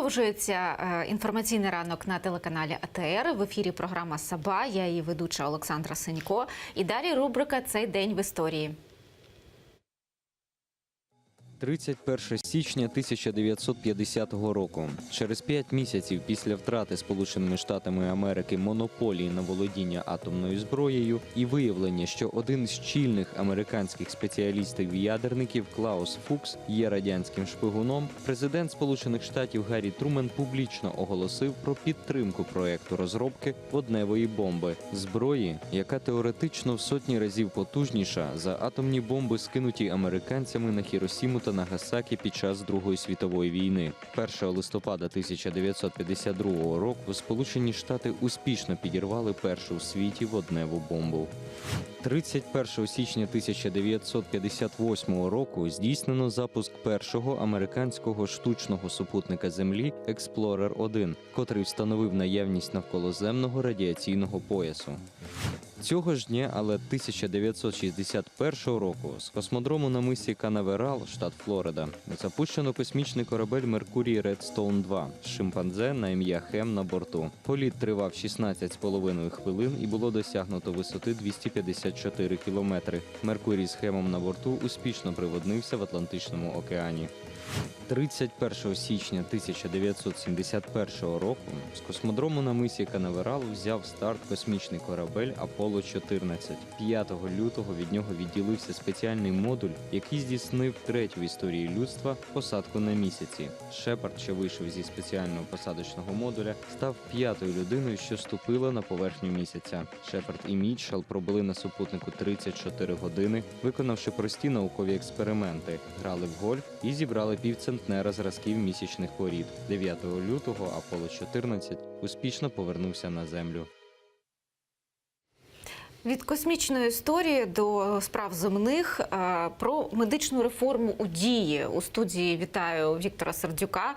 Продовжується інформаційний ранок на телеканалі АТR. В ефірі програма «Саба». Я її ведуча Олександра Синько. І далі рубрика «Цей день в історії». 31 січня 1950 року. Через 5 місяців після втрати Сполученими Штатами Америки монополії на володіння атомною зброєю і виявлення, що один з чільних американських спеціалістів-ядерників Клаус Фукс є радянським шпигуном, президент Сполучених Штатів Гаррі Трумен публічно оголосив про підтримку проекту розробки водневої бомби – зброї, яка теоретично в сотні разів потужніша за атомні бомби, скинуті американцями на Хіросіму та Нагасакі під час Другої світової війни. 1 листопада 1952 року Сполучені Штати успішно підірвали першу у світі водневу бомбу. 31 січня 1958 року здійснено запуск першого американського штучного супутника Землі «Експлорер-1», котрий встановив наявність навколоземного радіаційного поясу. Цього ж дня, але 1961 року, з космодрому на мисі Канаверал, штат Флорида, запущено космічний корабель «Меркурій Редстоун-2» з шимпанзе на ім'я Хем на борту. Політ тривав 16,5 хвилин і було досягнуто висоти 254 кілометри. Меркурій з Хемом на борту успішно приводнився в Атлантичному океані. 31 січня 1971 року з космодрому на мисі Канаверал взяв старт космічний корабель «Аполло-14». 5 лютого від нього відділився спеціальний модуль, який здійснив третю в історії людства посадку на місяці. Шепард, що вийшов зі спеціального посадочного модуля, став 5-ю людиною, що ступила на поверхню місяця. Шепард і Мітчелл пробули на супутнику 34 години, виконавши прості наукові експерименти, грали в гольф і зібрали півцентнера зразків місячних порід. 9 лютого Аполло-14 успішно повернувся на Землю. Від космічної історії до справ земних про медичну реформу у дії. У студії вітаю Віктора Сердюка,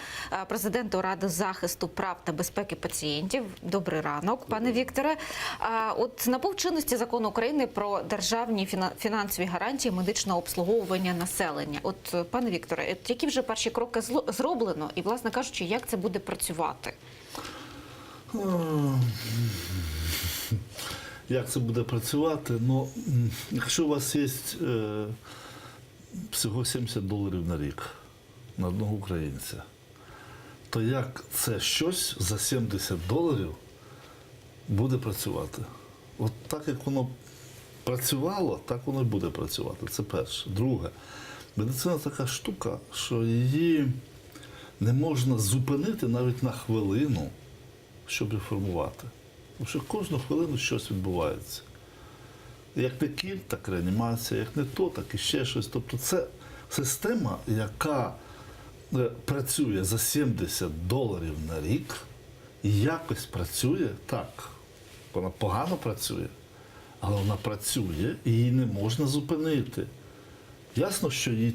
президента Ради захисту прав та безпеки пацієнтів. Добрий ранок, пане Вікторе. От набув чинності Закон України про державні фінансові гарантії медичного обслуговування населення. От, пане Вікторе, які вже перші кроки зроблено і, власне кажучи, як це буде працювати? Як це буде працювати? Ну, якщо у вас є всього $70 на рік на одного українця, то як це щось за $70 буде працювати? От так, як воно працювало, так воно і буде працювати. Це перше. Друге, медицина така штука, що її не можна зупинити навіть на хвилину, щоб реформувати. Тому що кожну хвилину щось відбувається. Як не кіль, так реанімація, як не то, так і ще щось. Тобто це система, яка працює за $70 на рік, і якось працює так. Вона погано працює, але вона працює і її не можна зупинити. Ясно, що їй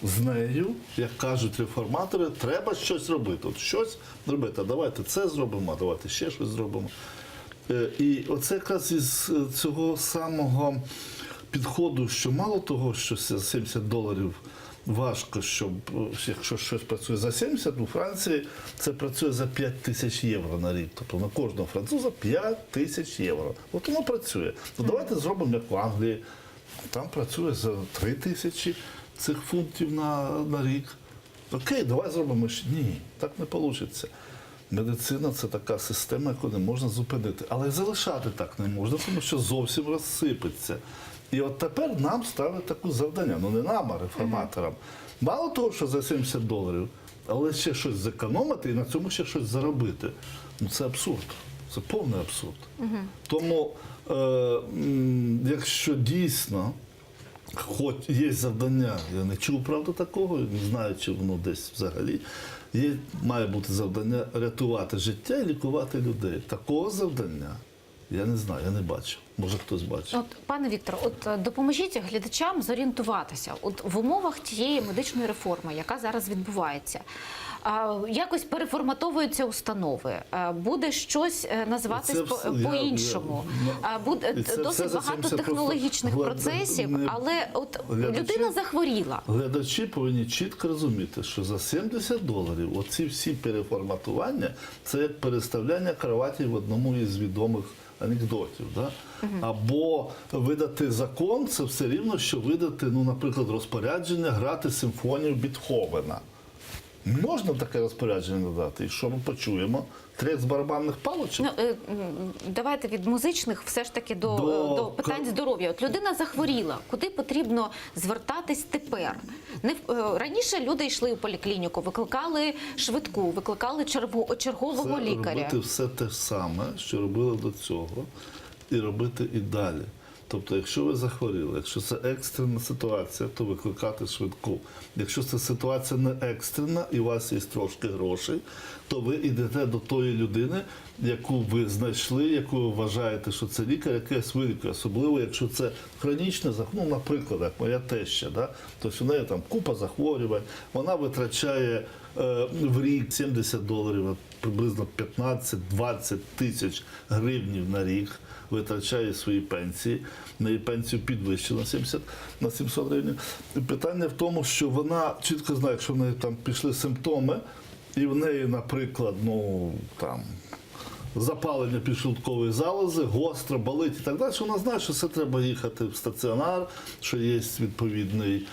з нею, як кажуть реформатори, треба щось робити. От щось робити, а давайте це зробимо, а давайте ще щось зробимо. І оце якраз із цього самого підходу, що мало того, що за $70 важко, щоб, якщо щось працює за 70, у Франції це працює за 5000 євро на рік. Тобто на кожного француза 5000 євро. От воно працює. Ну давайте зробимо, як в Англії. Там працює за 3000 цих фунтів на рік. Окей, давай зробимо. Ні, так не вийде. Медицина – це така система, яку не можна зупинити. Але й залишати так не можна, тому що зовсім розсипеться. І от тепер нам ставить таке завдання. Ну не нам, а реформаторам. Мало того, що за $70, але ще щось зекономити і на цьому ще щось заробити. Ну це абсурд. Це повний абсурд. Тому, якщо дійсно хоч є завдання, я не чув, правда, такого, не знаю, чи воно десь взагалі, має бути завдання рятувати життя і лікувати людей. Такого завдання я не знаю, я не бачу. Може хтось бачить. От, пане Вікторе, от допоможіть глядачам зорієнтуватися от в умовах тієї медичної реформи, яка зараз відбувається. Якось переформатовуються установи, буде щось називатись по-іншому. Буде досить багато технологічних процесів, але от людина захворіла. Глядачі повинні чітко розуміти, що за $70 оці всі переформатування – це як переставляння кроваті в одному із відомих анекдотів. Да? Або видати закон – це все рівно, що видати, ну, наприклад, розпорядження грати симфонію Бетховена. Можна таке розпорядження надати? І що ми почуємо? Трек з барабанних паличок? Ну, давайте від музичних все ж таки до питань здоров'я. От людина захворіла. Куди потрібно звертатись тепер? Раніше люди йшли у поліклініку, викликали швидку, викликали чергового лікаря. Робити все те ж саме, що робили до цього, і робити і далі. Тобто, якщо ви захворіли, якщо це екстрена ситуація, то викликати швидку. Якщо це ситуація не екстрена і у вас є трошки грошей, то ви йдете до тої людини, яку ви знайшли, яку ви вважаєте, що це лікар, якийсь вилікує. Особливо, якщо це хронічне захворювання, ну, наприклад, як моя теща, да? Тобто в неї там купа захворювань, вона витрачає в рік $70, приблизно 15-20 тисяч гривнів на рік, витрачає свої пенсії. На її пенсію підвищено на 700 гривень. І питання в тому, що вона чітко знає, якщо в неї там пішли симптоми, і в неї, наприклад, ну, там, запалення підшлункової залози, гостро болить і так далі, вона знає, що це треба їхати в стаціонар, що є відповідний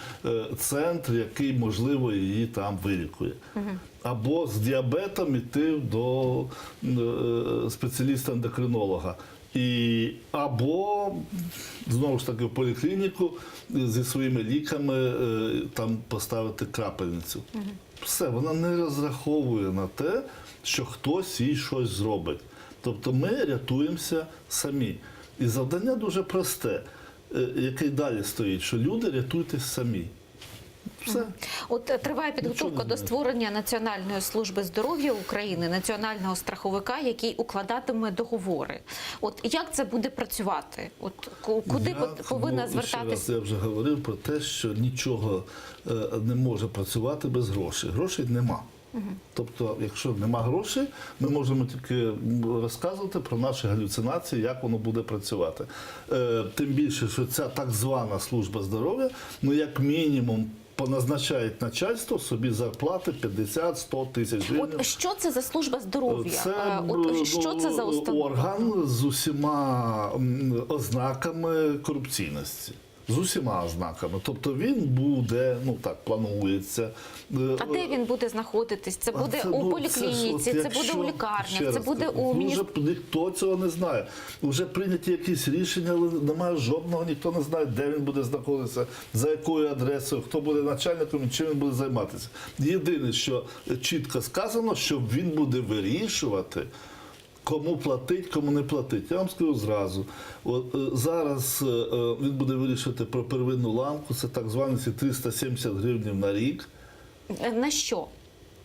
центр, який, можливо, її там вилікує. Або з діабетом йти до спеціаліста-ендокринолога. Або, знову ж таки, в поліклініку зі своїми ліками там поставити крапельницю. Все, вона не розраховує на те, що хтось їй щось зробить. Тобто ми рятуємося самі. І завдання дуже просте, яке далі стоїть, що люди рятуйтесь самі. Все. От триває підготовка до створення Національної служби здоров'я України, національного страховика, який укладатиме договори. От як це буде працювати? От куди повинна звертатися? Я вже говорив про те, що нічого не може працювати без грошей. Грошей нема. Тобто, якщо нема грошей, ми можемо тільки розказувати про наші галюцинації, як воно буде працювати. Тим більше, що ця так звана служба здоров'я, ну, як мінімум, поназначають начальство собі зарплати 50-100 тисяч гривень. От що це за служба здоров'я? Що це за установа? Орган з усіма ознаками корупційності. З усіма ознаками. Тобто він буде, ну так, планується. А де він буде знаходитись? Це буде у поліклініці, це буде у лікарнях, це буде у міністерстві? Ніхто цього не знає. Вже прийняті якісь рішення, але немає жодного, ніхто не знає, де він буде знаходитися, за якою адресою, хто буде начальником і чим він буде займатися. Єдине, що чітко сказано, що він буде вирішувати, кому платить, кому не платить. Я вам скажу зразу. От, зараз він буде вирішувати про первинну ланку, це так звані 370 гривень на рік. На що?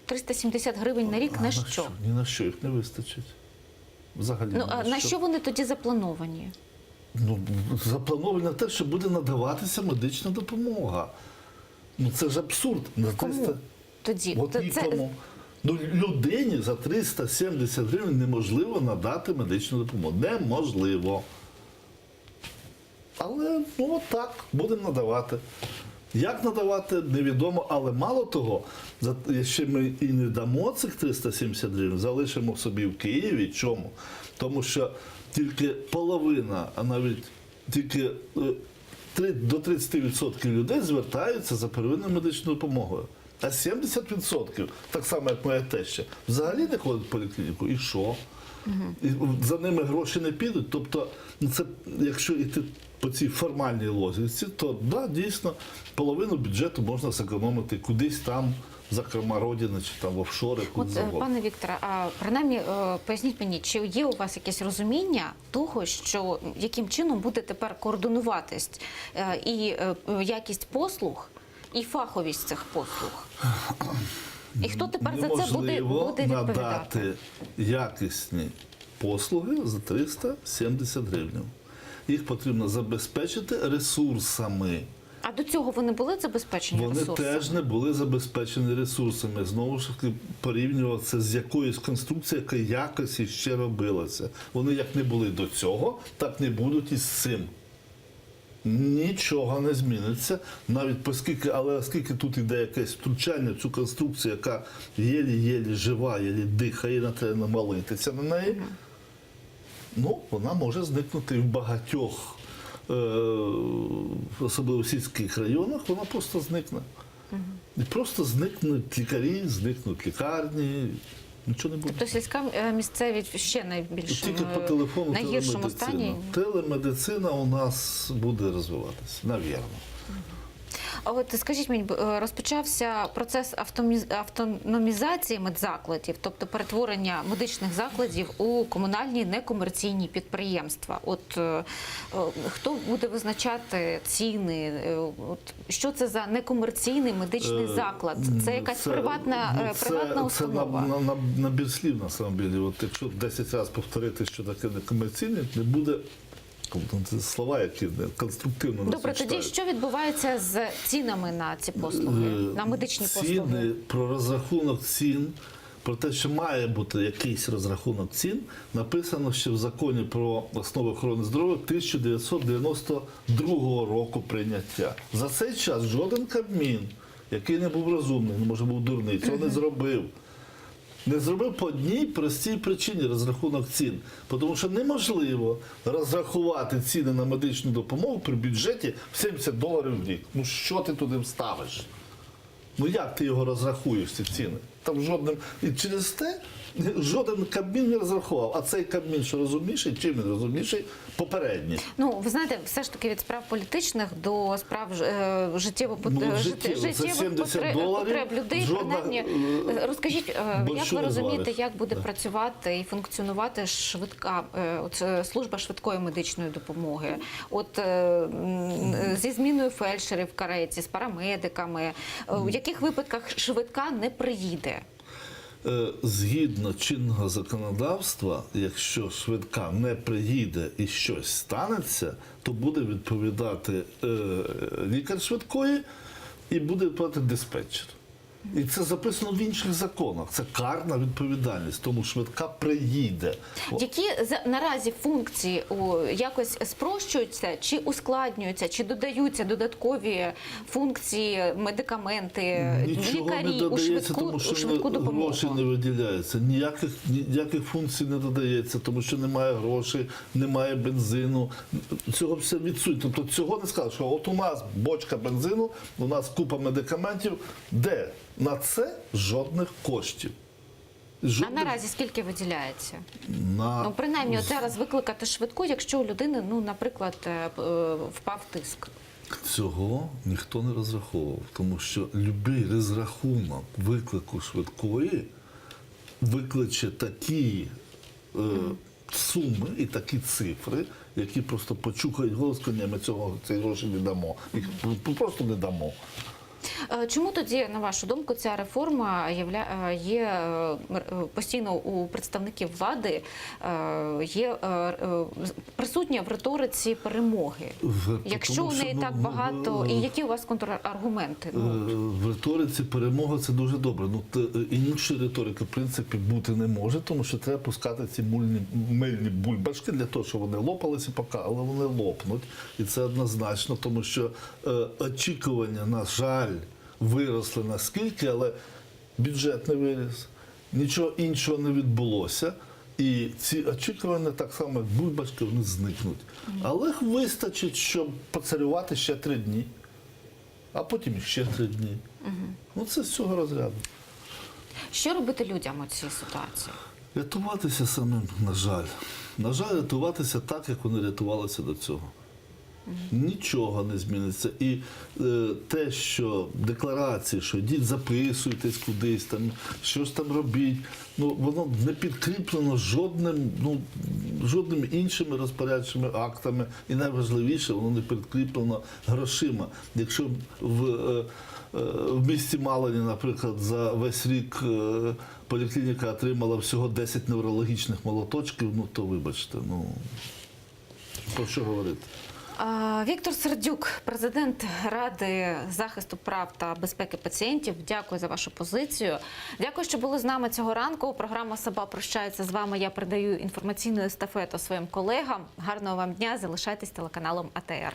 370 гривень на рік на що? Ні на що, їх не вистачить. Взагалі. Ну, а на що вони тоді заплановані? Ну, заплановані на те, що буде надаватися медична допомога. Ну, це ж абсурд. Кому тоді? От нікому. Ну, людині за 370 гривень неможливо надати медичну допомогу. Неможливо. Але, ну, от так, будемо надавати. Як надавати, невідомо, але мало того, якщо ми і не дамо цих 370 гривень, залишимо собі в Києві. Чому? Тому що тільки половина, а навіть тільки до 30% людей звертаються за первинною медичною допомогою. А 70%, так само, як моя теща, взагалі не ходить в поліклініку. І що? І за ними гроші не підуть. Тобто, це, якщо йти по цій формальній логіці, то, да, дійсно, половину бюджету можна зекономити кудись там, зокрема, родини, чи там в офшори, куди завгодно. Пане Вікторе, а принаймні поясніть мені, чи є у вас якесь розуміння того, що яким чином буде тепер координуватись і якість послуг, і фаховість цих послуг? І хто тепер за це буде відповідати? Надати якісні послуги за 370 гривень. Їх потрібно забезпечити ресурсами. А до цього вони були забезпечені Вони ресурсами? теж не були забезпечені ресурсами. Знову ж таки, порівнював це з якоюсь конструкцією, яка якось іще робилася. Вони як не були до цього, так не будуть і з цим. Нічого не зміниться, навіть але оскільки тут йде якесь втручання в цю конструкцію, яка єлі-єлі жива, єлі дихає, не треба молитися на неї, ну, вона може зникнути в багатьох, особливо в сільських районах, вона просто зникне. І просто зникнуть лікарі, зникнуть лікарні, нічого не буде. Тобто сільська місцевість ще найбільш Тільки по телефону найгіршому стані? Телемедицина у нас буде розвиватися, навірно. А от скажіть мені, розпочався процес автономізації медзакладів, тобто перетворення медичних закладів у комунальні некомерційні підприємства. От хто буде визначати ціни? От, що це за некомерційний медичний заклад? Це якась приватна установа? Це набір слів на самом деле. От якщо 10 разів повторити, що таке некомерційне, не буде. Це слова, які конструктивно нас Добре, тоді що відбувається з цінами на ці послуги, на медичні послуги? Ціни, про розрахунок цін, про те, що має бути якийсь розрахунок цін, написано ще в законі про основи охорони здоров'я 1992 року прийняття. За цей час жоден Кабмін, який не був розумний, може був дурний, цього не зробив. Не зробив по одній простій причині розрахунок цін. Тому що неможливо розрахувати ціни на медичну допомогу при бюджеті в $70 в рік. Ну що ти туди вставиш? Ну як ти його розрахуєш, ці ціни? Там жодним... І через те жоден Кабмін не розрахував. А цей Кабмін, що розумніший, чим він розумніший? Попередній. Ну, ви знаєте, все ж таки від справ політичних до справ життєвих потреб людей. Принаймні, розкажіть, як ви розумієте, як буде працювати і функціонувати служба швидкої медичної допомоги? От зі зміною фельдшерів в кареті, з парамедиками, в яких випадках швидка не приїде? Згідно чинного законодавства, якщо швидка не приїде і щось станеться, то буде відповідати лікар швидкої і буде відповідати диспетчер. І це записано в інших законах. Це карна відповідальність, тому швидка приїде. Які наразі функції якось спрощуються, чи ускладнюються, чи додаються додаткові функції, медикаменти, Нічого лікарі не додається, у швидку допомогу? Гроші не виділяються. Ніяких функцій не додається, тому що немає грошей, немає бензину. Цього все відсутньо. Тобто цього не сказали, що от у нас бочка бензину, у нас купа медикаментів. Де? На це жодних коштів. А наразі скільки виділяється? Ну, принаймні, от зараз викликати швидку, якщо у людини, ну, наприклад, впав тиск. Цього ніхто не розраховував, тому що будь-який розрахунок виклику швидкої викличе такі суми і такі цифри, які просто почухають голос коня, ми ці гроші не дамо. Їх просто не дамо. Чому тоді, на вашу думку, ця реформа є постійно у представників влади, є присутня в риториці перемоги? Якщо у неї так багато, і які у вас контраргументи? В риториці перемога – це дуже добре. Іншої риторики, в принципі, бути не може, тому що треба пускати ці мильні бульбашки для того, щоб вони лопалися поки, але вони лопнуть. І це однозначно, тому що очікування, на жаль, виросли наскільки, але бюджет не виріс, нічого іншого не відбулося. І ці очікування, так само як бульбашки, вони зникнуть. Але їх вистачить, щоб поцарювати ще 3 дні, а потім ще 3 дні. Ну це з цього розряду. Що робити людям у цій ситуації? Рятуватися самим, на жаль. На жаль, рятуватися так, як вони рятувалися до цього. Нічого не зміниться. І те, що декларації, що йдіть, записуйтесь кудись, там, щось там робіть, ну, воно не підкріплено жодними іншими розпорядчими актами. І найважливіше, воно не підкріплено грошима. Якщо в місті Малині, наприклад, за весь рік поліклініка отримала всього 10 неврологічних молоточків, ну то вибачте, ну... Про що говорити? Віктор Сердюк, президент Ради захисту прав та безпеки пацієнтів. Дякую за вашу позицію. Дякую, що були з нами цього ранку. Програма «Саба» прощається з вами. Я передаю інформаційну естафету своїм колегам. Гарного вам дня. Залишайтесь телеканалом АТR.